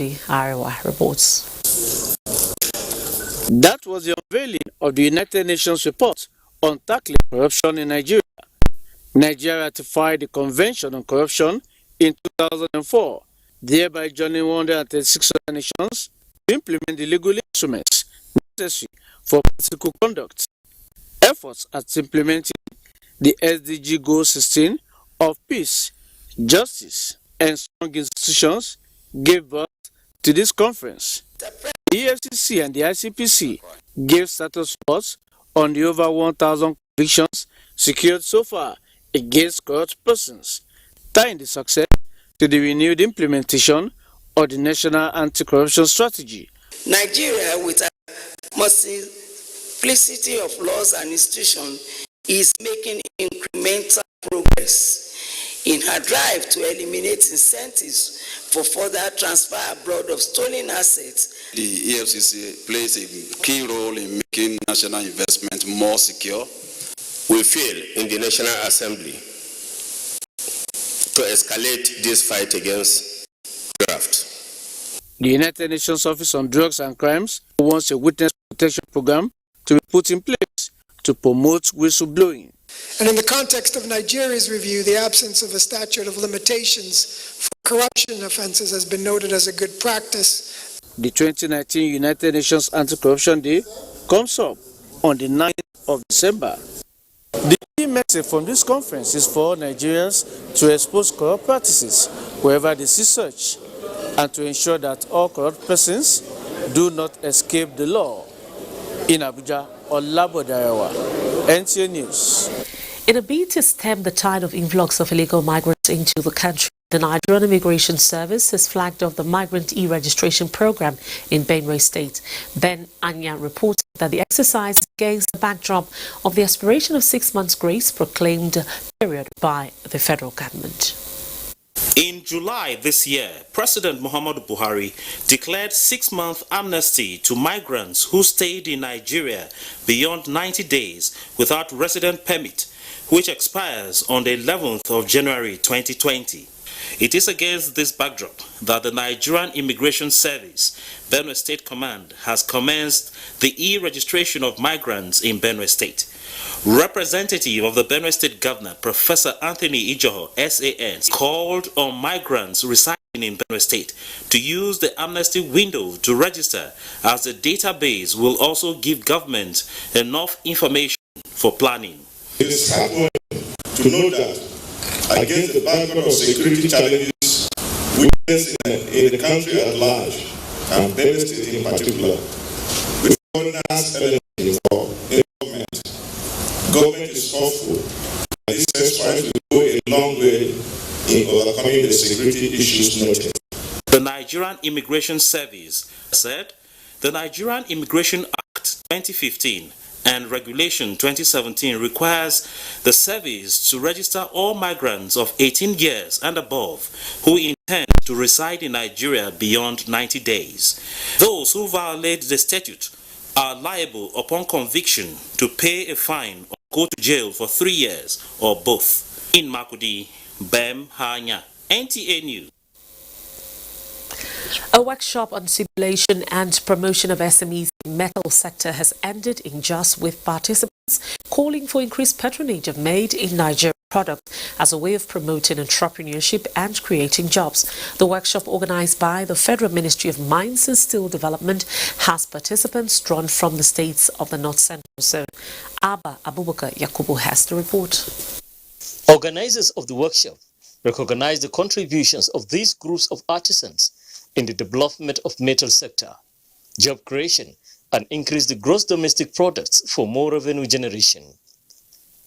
Iowa reports. That was the unveiling of the United Nations report on tackling corruption in Nigeria. Nigeria ratified the Convention on Corruption in 2004, thereby joining 136 other nations to implement the legal instruments necessary for political conduct. Efforts at implementing the SDG Goal 16 of peace, justice, and strong institutions gave birth to this conference. The EFCC and the ICPC gave status reports on the over 1,000 convictions secured so far against corrupt persons, tying the success to the renewed implementation of the National Anti-Corruption Strategy. Nigeria, with a multiplicity of laws and institutions, is making incremental progress in her drive to eliminate incentives for further transfer abroad of stolen assets. The EFCC plays a key role in making national investment more secure. We feel in the National Assembly to escalate this fight against graft. The United Nations Office on Drugs and Crimes wants a witness protection program to be put in place to promote whistleblowing. And in the context of Nigeria's review, the absence of a statute of limitations for corruption offenses has been noted as a good practice. The 2019 United Nations Anti-Corruption Day comes up on the 9th of December. The key message from this conference is for Nigerians to expose corrupt practices wherever they see such, and to ensure that all corrupt persons do not escape the law. In Abuja, Olabode Iowa, NTA News. In a bid to stem the tide of influx of illegal migrants into the country, the Nigerian Immigration Service has flagged off the migrant e-registration program in Benue State. Ben Anya reported that the exercise is against the backdrop of the aspiration of 6 months grace proclaimed period by the federal government. In July this year, President Muhammadu Buhari declared 6-month amnesty to migrants who stayed in Nigeria beyond 90 days without resident permit, which expires on the 11th of January 2020. It is against this backdrop that the Nigerian Immigration Service, Benue State Command, has commenced the e-registration of migrants in Benue State. Representative of the Benue State Governor, Professor Anthony Ijoho, SAN, called on migrants residing in Benue State to use the amnesty window to register, as the database will also give government enough information for planning. It is heartwarming to know that against the background of security challenges witnessed in the country at large, and Benue State in particular, with foreigners involved in government is hopeful that this exercise will go a long way in overcoming the security issues noted. The Nigerian Immigration Service said the Nigerian Immigration Act 2015 and Regulation 2017 requires the service to register all migrants of 18 years and above who intend to reside in Nigeria beyond 90 days. Those who violate the statute are liable upon conviction to pay a fine or go to jail for 3 years or both. In Makudi, Bem Hanya, NTA News. A workshop on simulation and promotion of SMEs in the metal sector has ended in Jos, with participants calling for increased patronage of made in Nigeria products as a way of promoting entrepreneurship and creating jobs. The workshop, organized by the Federal Ministry of Mines and Steel Development, has participants drawn from the states of the North Central Zone. Abba Abubakar Yakubu has the report. Organizers of the workshop recognize the contributions of these groups of artisans in the development of metal sector, job creation, and increase the gross domestic products for more revenue generation.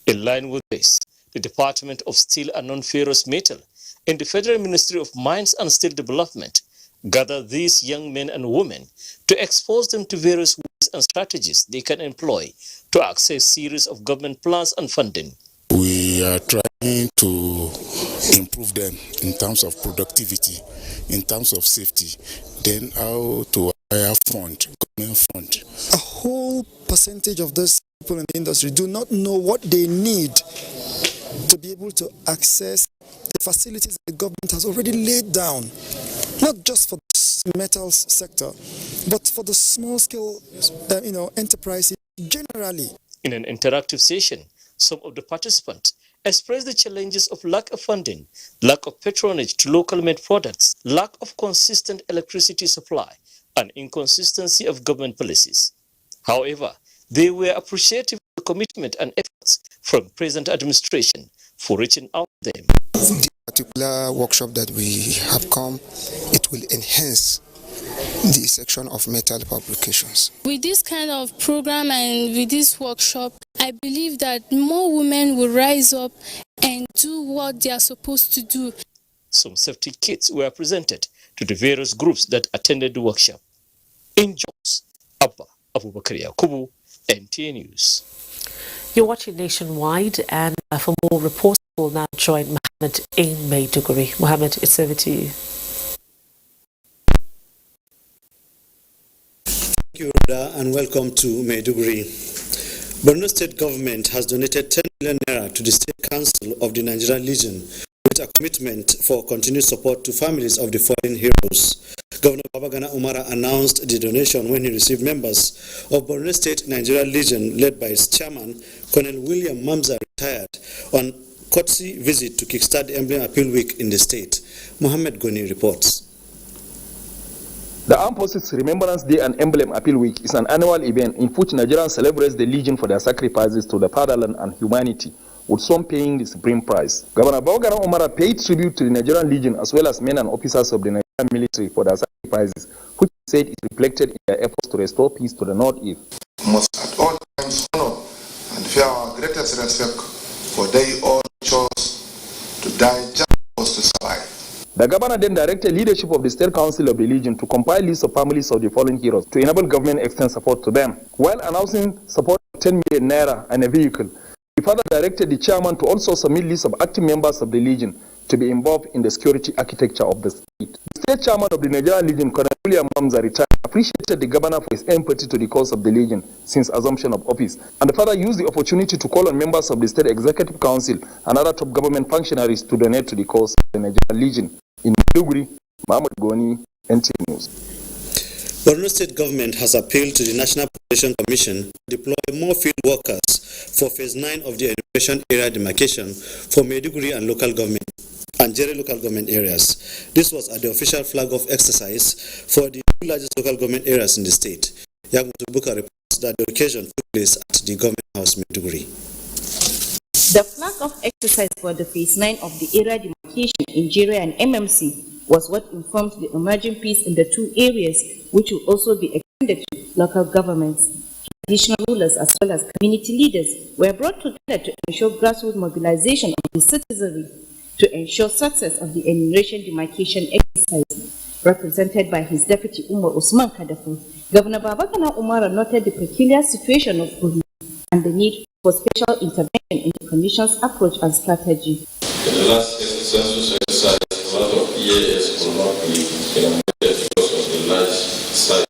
In line with this, the Department of Steel and Non-Ferrous Metal and the Federal Ministry of Mines and Steel Development gather these young men and women to expose them to various ways and strategies they can employ to access series of government plans and funding. We are trying to improve them in terms of productivity, in terms of safety, then how to hire government fund. A whole percentage of those people in the industry do not know what they need to be able to access the facilities that the government has already laid down, not just for metals sector, but for the small-scale, enterprises generally. In an interactive session, some of the participants expressed the challenges of lack of funding, lack of patronage to local-made products, lack of consistent electricity supply, and inconsistency of government policies. However, they were appreciative of the commitment and efforts from present administration for reaching out to them. The particular workshop that we have come, it will enhance the section of metal fabrications. With this kind of program and with this workshop, I believe that more women will rise up and do what they are supposed to do. Some safety kits were presented to the various groups that attended the workshop. In Jos, Abba Abubakar Yakubu, NTA News. You're watching Nationwide, and for more reports, we'll now join Mohammed in Maiduguri. Mohammed, it's over to you. Thank you, Rhoda, and welcome to Maiduguri. Borno State Government has donated 10 million naira to the State Council of the Nigerian Legion with a commitment for continued support to families of the fallen heroes. Governor Babagana Umara announced the donation when he received members of Borno State Nigerian Legion led by its chairman, Colonel William Mamza, retired, on courtesy visit to kickstart the Emblem Appeal Week in the state. Mohammed Goni reports. The Armed Forces Remembrance Day and Emblem Appeal Week is an annual event in which Nigerians celebrate the Legion for their sacrifices to the fatherland and humanity, with some paying the supreme price. Governor Babagana Umara paid tribute to the Nigerian Legion as well as men and officers of the Nigerian military for their sacrifices, which he said is reflected in their efforts to restore peace to the Northeast. We must at all times honor and fear our greatest respect, for they all chose to die just for us to survive. The governor then directed leadership of the State Council of the Legion to compile lists of families of the fallen heroes to enable government extend support to them. While announcing support of 10 million naira and a vehicle, he further directed the chairman to also submit lists of active members of the Legion to be involved in the security architecture of the state. The state chairman of the Nigerian Legion, Colonel William Mamza, retired, appreciated the governor for his empathy to the cause of the Legion since assumption of office, and further used the opportunity to call on members of the State Executive Council and other top government functionaries to donate to the cause of the Nigerian Legion. In Maiduguri, Mohammed Goni, NTA News. Borno State Government has appealed to the National Population Commission to deploy more field workers for Phase 9 of the enumeration area demarcation for Maiduguri and local government and Jere local government areas. This was at the official flag-off exercise for the two largest local government areas in the state. Yagutu Buka reports that the occasion took place at the Government House, Maiduguri. The flag-off exercise for the Phase 9 of the area demarcation in Jere and MMC was what informed the emerging peace in the two areas, which will also be extended to local governments. Traditional rulers as well as community leaders were brought together to ensure grassroots mobilization of the citizenry to ensure success of the enumeration demarcation exercise. Represented by his deputy Umar Usman Kadafu, Governor Babagana Umara noted the peculiar situation of Burundi and the need for special intervention in the Commission's approach and strategy. In the last census exercise, a lot of EAS will not be eliminated because of the large size.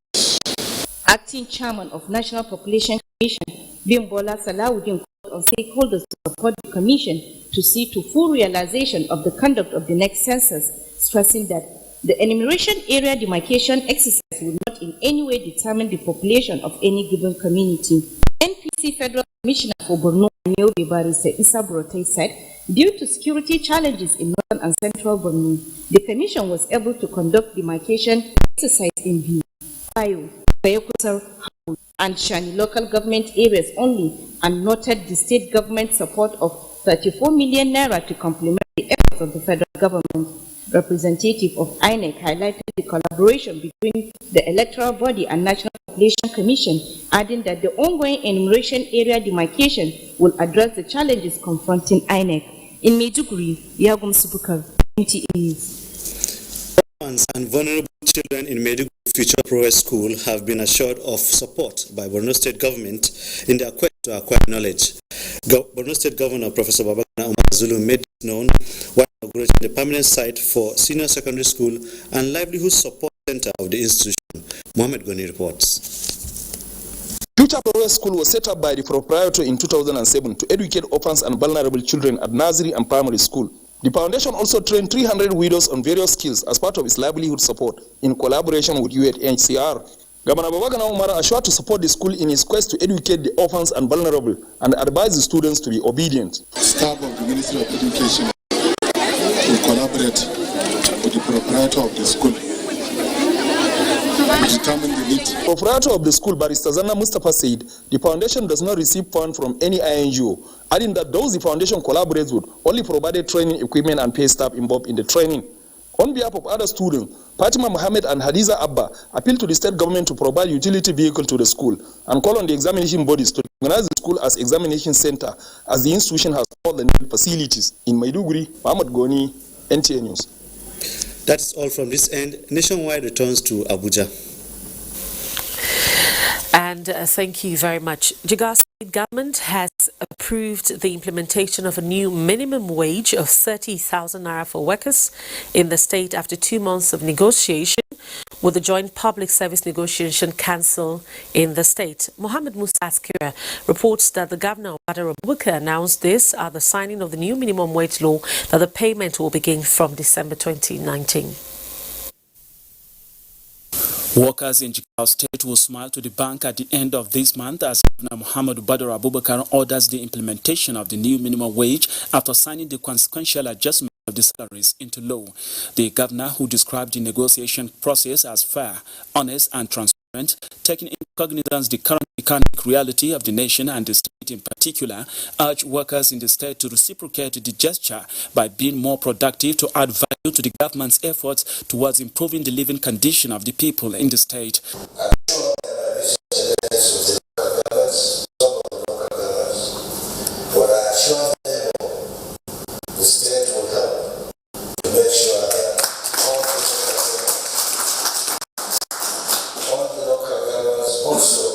Acting Chairman of National Population Commission, Bimbola Salawuddin, called on stakeholders to support the Commission to see to full realization of the conduct of the next census, stressing that the enumeration area demarcation exercise will not in any way determine the population of any given community. NPC Federal Commissioner for Borno, Nyobe Barrister Issa Brote, said, due to security challenges in northern and central Borno, the Commission was able to conduct demarcation exercise in Biu, Bayo, Bayokusar, and Shani local government areas only, and noted the state government support of 34 million naira to complement the efforts of the federal government. Representative of INEC highlighted the collaboration between the electoral body and National Population Commission, adding that the ongoing enumeration area demarcation will address the challenges confronting INEC. In Maiduguri, Yagum Subukar, NTA News. Orphans and vulnerable children in Maiduguri Future Progress School have been assured of support by Borno State Government in their quest to acquire knowledge. Borno State Governor Professor Babagana Umar Zulu made this known while inaugurating the permanent site for senior secondary school and livelihood support center of the institution. Mohammed Goni reports. Future Progress School was set up by the proprietor in 2007 to educate orphans and vulnerable children at nursery and primary school. The foundation also trained 300 widows on various skills as part of its livelihood support in collaboration with UNHCR. Governor Babagana Umar assured to support the school in its quest to educate the orphans and vulnerable and advise the students to be obedient. Staff of the Ministry of Education will collaborate with the proprietor of the school to determine the need. The proprietor of the school, Barrister Zanna Mustafa, said the foundation does not receive funds from any INGO, adding that those the foundation collaborates with only provided training equipment and pay staff involved in the training. On behalf of other students, Fatima Mohammed and Hadiza Abba appealed to the state government to provide utility vehicle to the school and call on the examination bodies to organize the school as examination center, as the institution has all the needed facilities. In Maiduguri, Mohammed Goni, NTA News. That is all from this end. Nationwide returns to Abuja. And thank you very much. Jigawa State government has approved the implementation of a new minimum wage of 30,000 naira for workers in the state after 2 months of negotiation with the Joint Public Service Negotiation Council in the state. Mohammed Musa Askira reports that the governor of Badar Abubakar announced this at the signing of the new minimum wage law that the payment will begin from December 2019. Workers in Jigawa State will smile to the bank at the end of this month as Governor Muhammad Badar Abubakar orders the implementation of the new minimum wage after signing the consequential adjustment of the salaries into law. The governor, who described the negotiation process as fair, honest and transparent, taking into cognizance the current economic reality of the nation and the state in particular, urged workers in the state to reciprocate the gesture by being more productive to add value to the government's efforts towards improving the living condition of the people in the state. The state will help to make sure that all the local governments also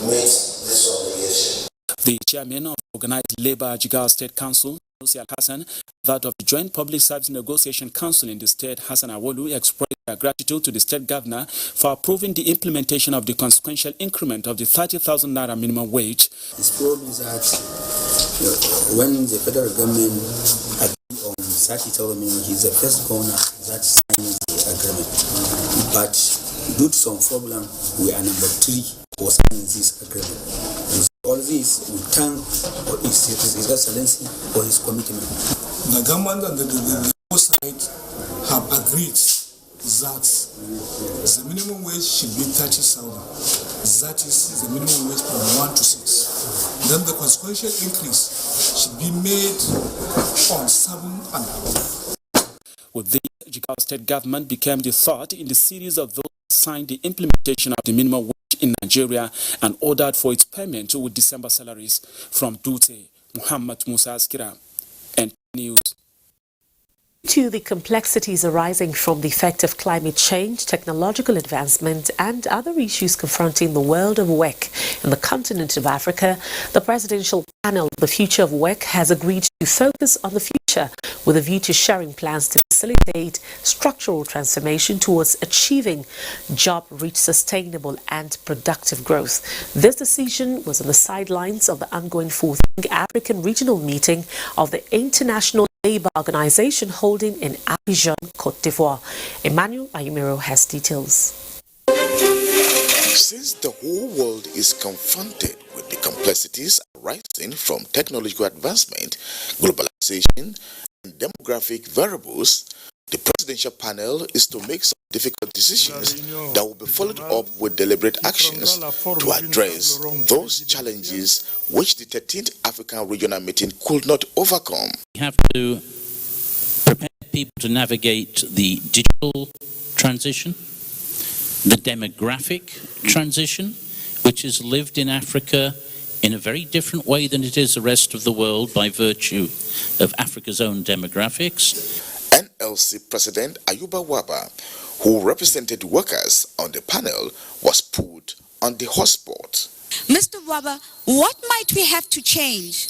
meet this obligation. The chairman of Organized Labour Jigawa State Council, Al Hassan, that of the Joint Public Service Negotiation Council in the state, Hassan Awolu, expressed their gratitude to the state governor for approving the implementation of the consequential increment of the 30,000 naira minimum wage. His problem is that when the federal government agreed on 30,000 minimum, he's the first governor that signed the agreement. But due to some problem, we are number 3 for signing this agreement. And all this, we thank His Excellency for his commitment. The government and the both sides have agreed that the minimum wage should be 30,000. That is the minimum wage from 1 to 6. Then the consequential increase should be made on 7 and above. With this, Jigawa State government became the third in the series of those that signed the implementation of the minimum wage in Nigeria and ordered for its payment with December salaries. From Dutse, Muhammad Musa Askira, NTA News. To the complexities arising from the effect of climate change, technological advancement and other issues confronting the world of work in the continent of Africa, the Presidential Panel, The Future of Work, has agreed to focus on the future with a view to sharing plans to facilitate structural transformation towards achieving job-rich, sustainable and productive growth. This decision was on the sidelines of the ongoing 4th African Regional Meeting of the International Labour Organization holding in Abidjan, Côte d'Ivoire. Emmanuel Ayumiro has details. Since the whole world is confronted with the complexities arising from technological advancement, globalization, and demographic variables, the presidential panel is to make some difficult decisions that will be followed up with deliberate actions to address those challenges which the 13th African Regional Meeting could not overcome. We have to prepare people to navigate the digital transition, the demographic transition, which is lived in Africa in a very different way than it is the rest of the world by virtue of Africa's own demographics. NLC President Ayuba Waba, who represented workers on the panel, was put on the hot spot. Mr. Waba, what might we have to change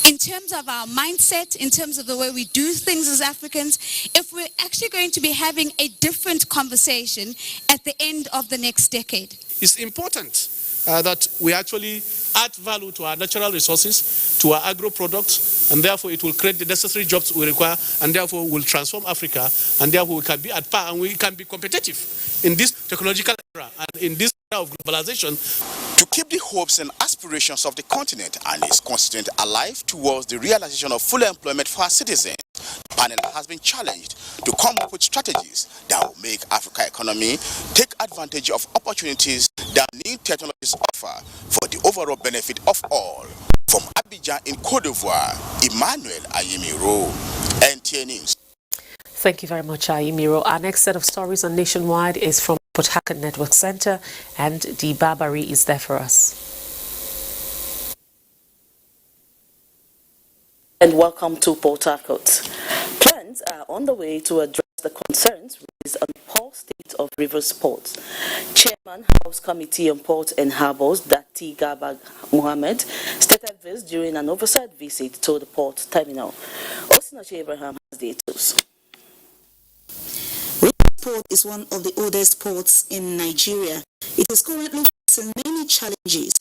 in terms of our mindset, in terms of the way we do things as Africans, if we're actually going to be having a different conversation at the end of the next decade? It's important that we actually add value to our natural resources, to our agro products, and therefore it will create the necessary jobs we require, and therefore will transform Africa, and therefore we can be at par and we can be competitive in this technological era and in this era of globalization. To keep the hopes and aspirations of the continent and its constituent alive towards the realization of full employment for our citizens, the panel has been challenged to come up with strategies that will make Africa economy take advantage of opportunities that new technologies offer for the overall benefit of all. From Abidjan in Cote d'Ivoire, Emmanuel Ayimiro, NTA News. Thank you very much, Ayimiro. Our next set of stories on Nationwide is from Port Harcourt Network Center, and Dee Barbary is there for us. And welcome to Port Harcourt. Plans are on the way to address the concerns raised on the poor state of Rivers Port. Chairman, House Committee on Port and Harbours, Dati Gabag Mohammed, stated this during an oversight visit to the port terminal. Osinachi Abraham has details. Rivers Port is one of the oldest ports in Nigeria. It is currently facing many challenges.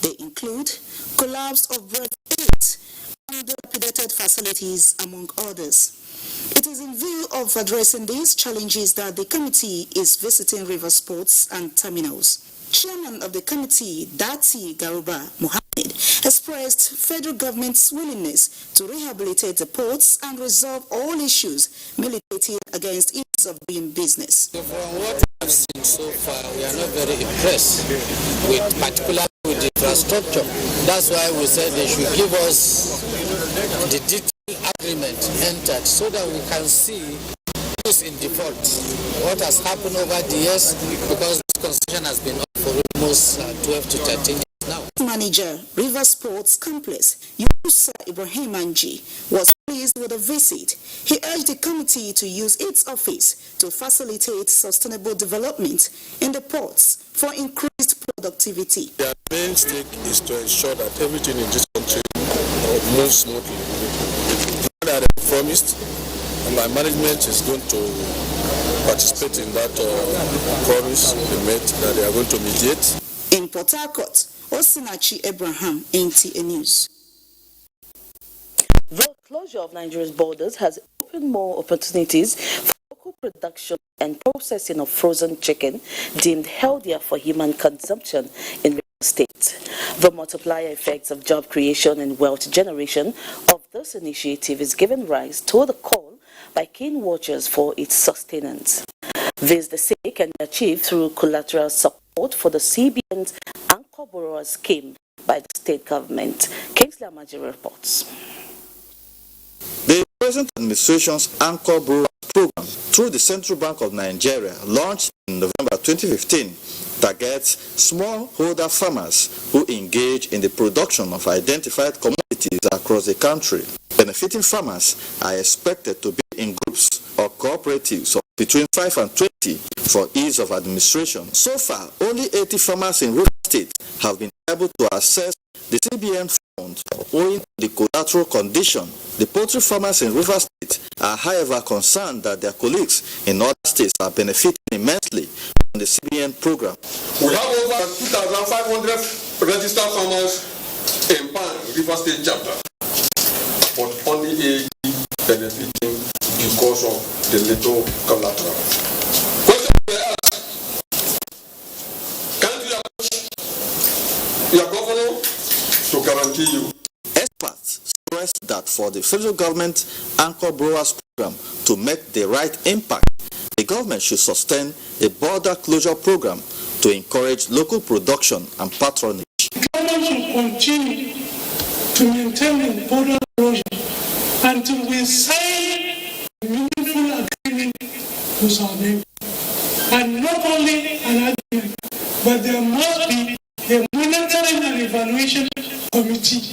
They include collapse of berth 8 and dilapidated facilities, among others. It is in view of addressing these challenges that the committee is visiting Rivers ports and terminals. Chairman of the committee, Dati Garuba Mohammed, expressed federal government's willingness to rehabilitate the ports and resolve all issues militating against ease of doing business. From what I've seen so far, we are not very impressed particularly with the infrastructure. That's why we said they should give us the detailed agreement entered so that we can see who's in default, what has happened over the years, because this concession has been up for almost 12 to 13 years now. Manager, Rivers Ports Complex, Yusa Ibrahim Anji, was pleased with the visit. He urged the committee to use its office to facilitate sustainable development in the ports for increased productivity. Their main stake is to ensure that everything in this country moves smoothly. That they promised, and my management is going to participate in that promise they made that they are going to mediate. In Port Harcourt, Osinachi Abraham, NTA News. The closure of Nigeria's borders has opened more opportunities for local production and processing of frozen chicken deemed healthier for human consumption in Rivers State. The multiplier effects of job creation and wealth generation of this initiative is giving rise to the call by keen watchers for its sustenance. This, they say, can be achieved through collateral support for the CBN's Anchor Borrower Scheme by the state government. Kingsley Amaji reports. The present administration's Anchor Borrower Program through the Central Bank of Nigeria, launched in November 2015, targets smallholder farmers who engage in the production of identified commodities across the country. Benefiting farmers are expected to be in groups or cooperatives of between 5 and 20 for ease of administration. So far, only 80 farmers in Rivers State have been able to access the CBN funds owing to the collateral condition. The poultry farmers in Rivers State are, however, concerned that their colleagues in other states are benefiting immensely from the CBN program. We have over 2,500 registered farmers in Pan, Rivers State chapter, but only 80 benefiting because of the little collateral. Question they ask, can't you approach your governor to guarantee you? Experts stress that for the federal government Anchor Borrowers Program to make the right impact, the government should sustain a border closure program to encourage local production and patronage. The government should continue to maintain the border closure until we sign a meaningful agreement with our neighbors. And not only an agreement, but there must be a monitoring and evaluation committee.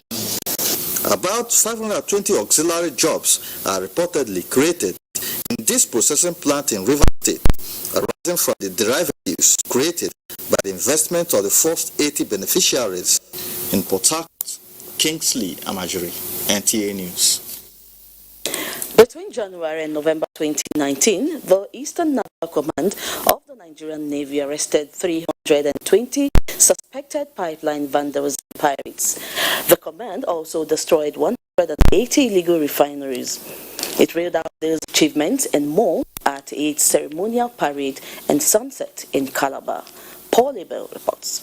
About 520 auxiliary jobs are reportedly created in this processing plant in Rivers State, arising from the derivatives created by the investment of the first 80 beneficiaries in Port Harcourt. Kingsley Amajiri, NTA News. Between January and November 2019, the Eastern Naval Command of the Nigerian Navy arrested 320 suspected pipeline vandalism pirates. The command also destroyed 180 illegal refineries. It reeled out these achievements and more at its ceremonial parade and sunset in Calabar. Paul Abel reports.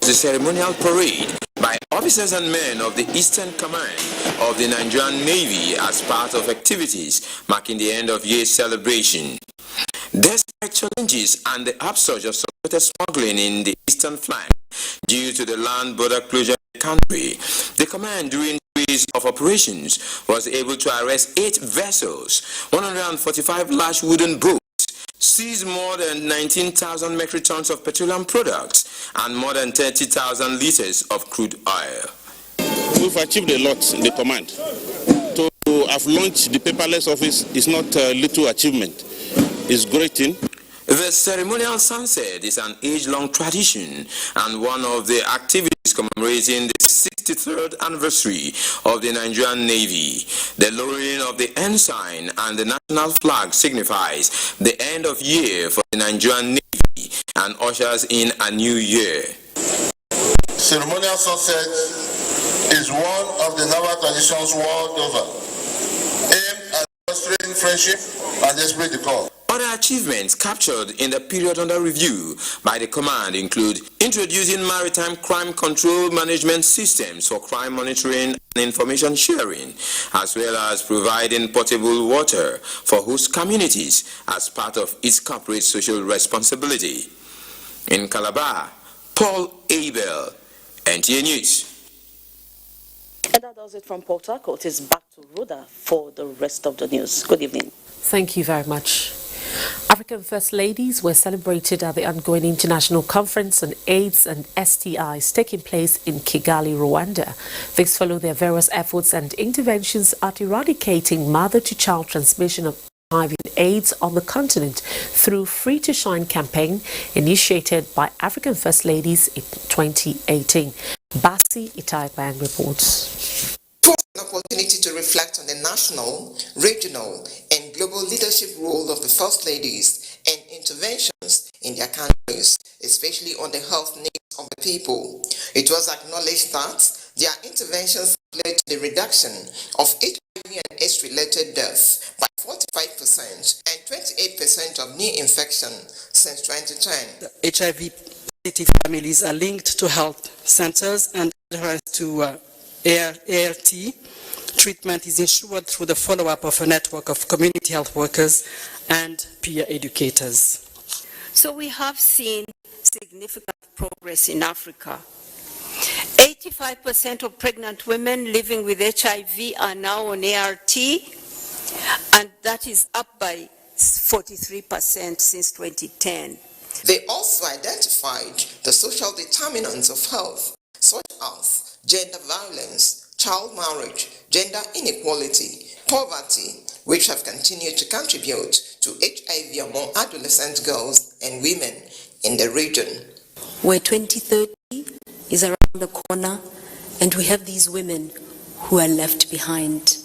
The ceremonial parade by officers and men of the Eastern Command of the Nigerian Navy as part of activities marking the end of year celebration. Despite challenges and the upsurge of suspected smuggling in the eastern flank due to the land border closure in the country, the command during series of operations was able to arrest 8 vessels, 145 large wooden boats, seized more than 19,000 metric tons of petroleum products and more than 30,000 liters of crude oil. We've achieved a lot in the command. To have launched the paperless office is not a little achievement. It's great thing. The ceremonial sunset is an age-long tradition and one of the activities commemorating the 63rd anniversary of the Nigerian Navy. The lowering of the ensign and the national flag signifies the end of year for the Nigerian Navy and ushers in a new year. Ceremonial sunset is one of the naval traditions world over, aimed at fostering friendship and esprit de corps. Other achievements captured in the period under review by the command include introducing maritime crime control management systems for crime monitoring and information sharing, as well as providing potable water for host communities as part of its corporate social responsibility. In Calabar, Paul Abel, NTA News. And that does it from Port Harcourt. It's back to Rhoda for the rest of the news. Good evening. Thank you very much. African First Ladies were celebrated at the ongoing International Conference on AIDS and STIs taking place in Kigali, Rwanda. This followed their various efforts and interventions at eradicating mother-to-child transmission of HIV and AIDS on the continent through Free to Shine campaign initiated by African First Ladies in 2018. Basi Itaiban reports. An opportunity to reflect on the national, regional, and global leadership role of the First Ladies and interventions in their countries, especially on the health needs of the people. It was acknowledged that their interventions led to the reduction of HIV and AIDS-related deaths by 45% and 28% of new infections since 2010. HIV-positive families are linked to health centers and adherence to ART. Treatment is ensured through the follow-up of a network of community health workers and peer educators. So we have seen significant progress in Africa. 85% of pregnant women living with HIV are now on ART, and that is up by 43% since 2010. They also identified the social determinants of health, such as gender violence, child marriage, gender inequality, poverty, which have continued to contribute to HIV among adolescent girls and women in the region. Where 2030 is around the corner and we have these women who are left behind.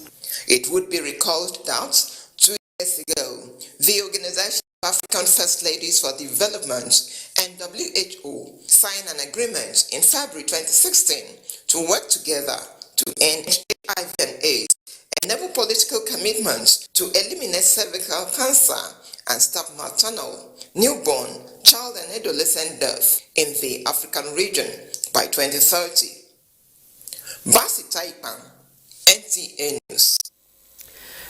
It would be recalled that 2 years ago, the Organization of African First Ladies for Development and WHO signed an agreement in February 2016 to work together to end HIV and AIDS, enable political commitments to eliminate cervical cancer and stop maternal, newborn, child and adolescent death in the African region by 2030. Basi Taipan, NTA News.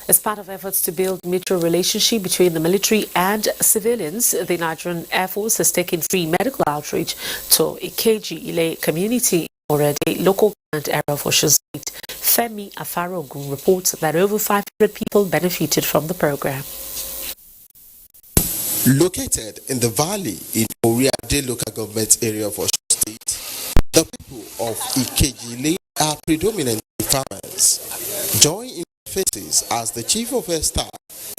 As part of efforts to build mutual relationship between the military and civilians, the Nigerian Air Force has taken free medical outreach to Ikeji Ile community already. Local government area of Osun State, Femi Afarogun, reports that over 500 people benefited from the program. Located in the valley in Oriade local government area of Osun State, the people of Ikeji are predominantly farmers. Join in faces as the Chief of Air Staff,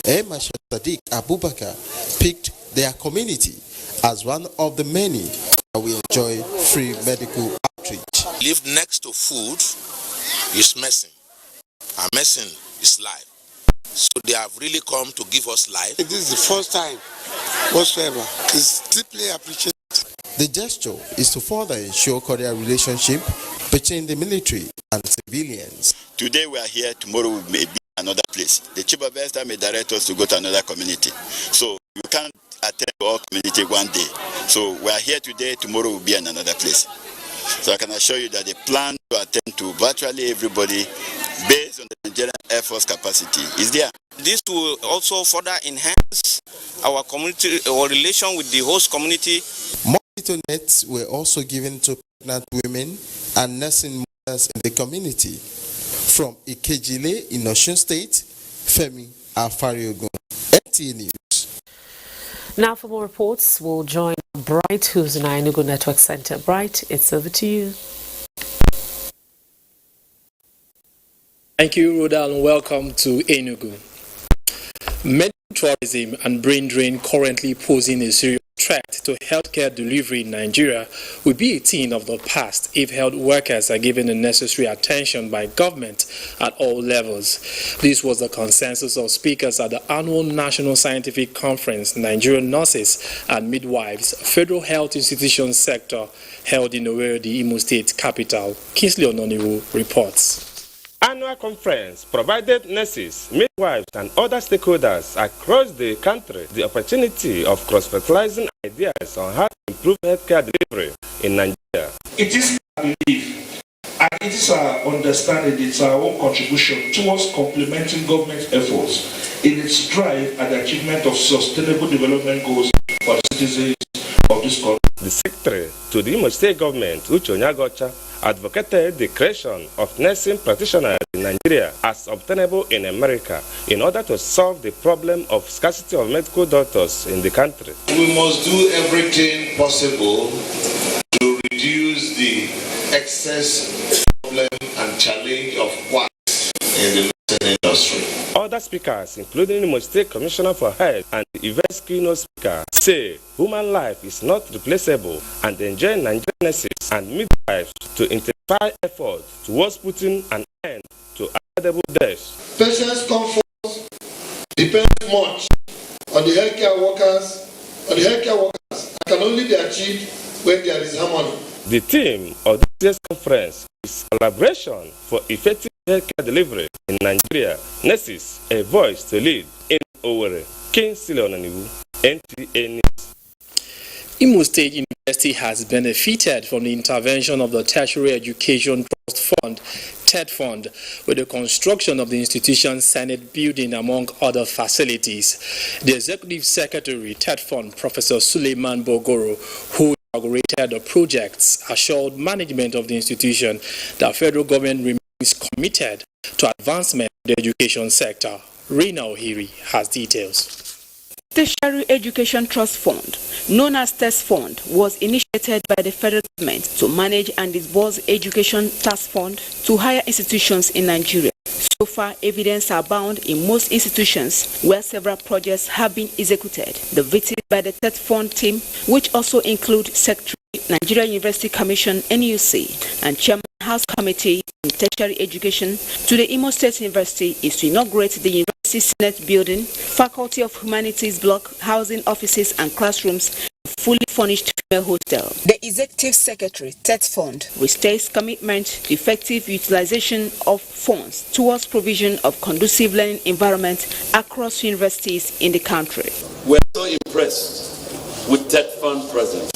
Air Marshal Sadiq Abubakar, picked their community as one of the many that will enjoy free medical outreach. Live next to food is medicine, and medicine is life. So they have really come to give us life. This is the first time whatsoever. It's deeply appreciated. The gesture is to further ensure cordial relationship between the military and civilians. Today we are here, tomorrow we may be another place. The chief of staff may direct us to go to another community. So you can't attend all community one day. So we are here today, tomorrow will be in another place. So I can assure you that the plan to attend to virtually everybody based on the Nigerian Air Force capacity is there. This will also further enhance our community or relation with the host community. Mosquito nets were also given to pregnant women and nursing mothers in the community. From Ikejile in Osun State, Femi Afariogun, NTA News. Now for more reports, we'll join Bright, who's in our Enugu Network Center. Bright, it's over to you. Thank you, Rhoda, and welcome to Enugu. Medical tourism and brain drain currently posing a serious threat to healthcare delivery in Nigeria will be a thing of the past if health workers are given the necessary attention by government at all levels. This was the consensus of speakers at the annual National Scientific Conference, Nigerian Nurses and Midwives Federal Health Institutions Sector, held in Owerri, the Imo State capital. Kingsley Ononiwu reports. Annual conference provided nurses, midwives, and other stakeholders across the country the opportunity of cross-fertilizing ideas on how to improve healthcare delivery in Nigeria. It is our belief, and it is our understanding, it's our own contribution towards complementing government efforts in its drive at the achievement of sustainable development goals for the citizens of this country. The Secretary to the Imo State Government, Uche Onyagocha, advocated the creation of nursing practitioners in Nigeria as obtainable in America in order to solve the problem of scarcity of medical doctors in the country. We must do everything possible to reduce the excess problem and challenge of quacks in the nursing industry. Other speakers, including Imo State Commissioner for Health and the event's keynote speaker, say human life is not replaceable and enjoin Nigerian nurses and midwives to intensify efforts towards putting an end to avoidable deaths. Patients' comfort depends much on the healthcare workers, and can only be achieved when there is harmony. The theme of this year's conference is collaboration for effective healthcare delivery in Nigeria. Nurses, a voice to lead in Owerri. Kingsley Ononiwu, NTA News. Imo State University has benefited from the intervention of the Tertiary Education Trust Fund, TED Fund, with the construction of the institution's Senate building, among other facilities. The Executive Secretary, TED Fund, Professor Suleiman Bogoro, who inaugurated the projects, assured management of the institution that federal government remains committed to advancement of the education sector. Rina Ohiri has details. Tertiary Education Trust Fund, known as TES Fund, was initiated by the federal government to manage and disburse education tax fund to higher institutions in Nigeria. So far, evidence abound in most institutions where several projects have been executed. The visit by the TES Fund team, which also include Secretary, Nigeria University Commission, NUC, and Chairman House Committee on Tertiary Education to the Imo State University, is to inaugurate the University Senate building, Faculty of Humanities block, housing offices and classrooms, fully furnished female hostel. The Executive Secretary, TED Fund, restates commitment to effective utilization of funds towards provision of conducive learning environment across universities in the country. We're so impressed with TED Fund presence.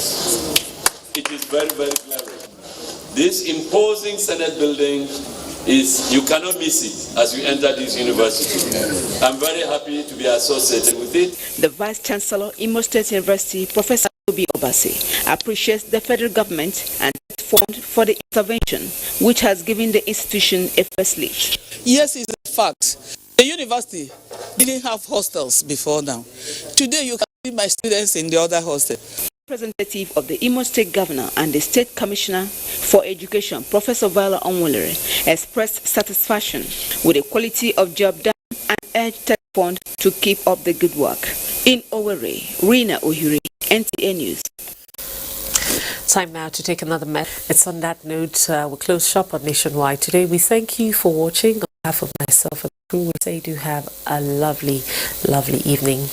It is very, very glaring. This imposing Senate building is, you cannot miss it as you enter this university. I'm very happy to be associated with it. The Vice Chancellor, Imo State University, Professor Obi Obasi, appreciates the federal government and TED Fund for the intervention, which has given the institution a first lift. Yes, it's a fact. The university didn't have hostels before now. Today, you can see my students in the other hostel. Representative of the Imo State Governor and the State Commissioner for Education, Professor Viola Onwulere, expressed satisfaction with the quality of job done and urged TED Fund to keep up the good work. In Owerri, Rina Ohiri, NTA News. Time now to take another message. It's on that note, we close shop on Nationwide today. We thank you for watching. On behalf of myself and the crew, we say do have a lovely, lovely evening.